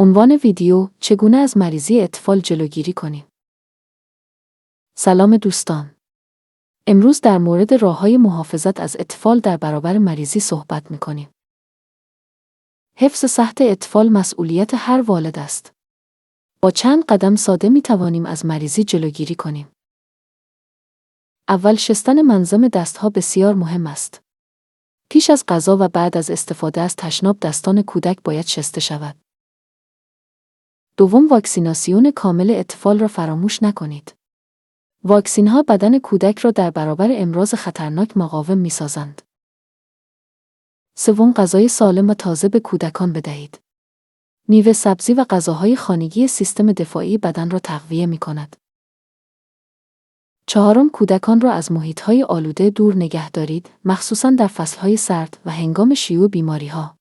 عنوان ویدیو: چگونه از مریضی اطفال جلوگیری کنیم؟ سلام دوستان. امروز در مورد راه‌های محافظت از اطفال در برابر مریضی صحبت می‌کنیم. حفظ صحت اطفال مسئولیت هر والد است. با چند قدم ساده می‌توانیم از مریضی جلوگیری کنیم. اول، شستن منظم دست‌ها بسیار مهم است. پیش از غذا و بعد از استفاده از تشناب دستان کودک باید شسته شود. دوم، واکسیناسیون کامل اطفال را فراموش نکنید. واکسین‌ها بدن کودک را در برابر امراض خطرناک مقاوم می‌سازند. سوم، غذای سالم و تازه به کودکان بدهید. میوه، سبزی و غذاهای خانگی سیستم دفاعی بدن را تقویه می‌کند. چهارم، کودکان را از محیط‌های آلوده دور نگه دارید، مخصوصاً در فصل‌های سرد و هنگام شیوع بیماری‌ها.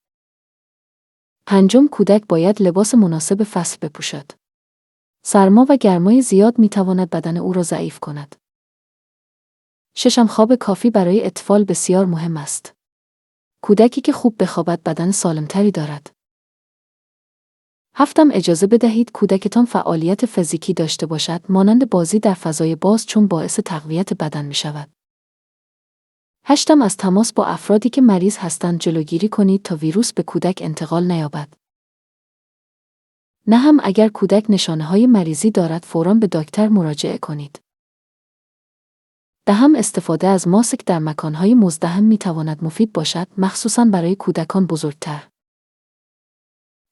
پنجم، کودک باید لباس مناسب فصل بپوشد. سرما و گرمای زیاد می‌تواند بدن او را ضعیف کند. ششم، خواب کافی برای اطفال بسیار مهم است. کودکی که خوب بخوابد بدن سالمتری دارد. هفتم، اجازه بدهید کودکتان فعالیت فیزیکی داشته باشد، مانند بازی در فضای باز، چون باعث تقویت بدن می‌شود. هشتم، از تماس با افرادی که مریض هستند جلوگیری کنید تا ویروس به کودک انتقال نیابد. نهم، اگر کودک نشانه‌های مریضی دارد فوراً به دکتر مراجعه کنید. دهم، استفاده از ماسک در مکان‌های مزدحم می‌تواند مفید باشد، مخصوصاً برای کودکان بزرگتر.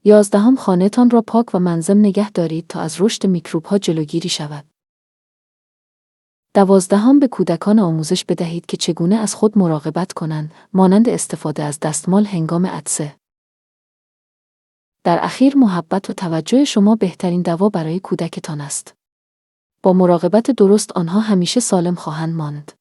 11، خانه‌تان را پاک و منظم نگه دارید تا از رشد میکروب‌ها جلوگیری شود. 12، به کودکان آموزش بدهید که چگونه از خود مراقبت کنند، مانند استفاده از دستمال هنگام عطسه. در اخیر، محبت و توجه شما بهترین دوا برای کودکتان است. با مراقبت درست آنها همیشه سالم خواهند ماند.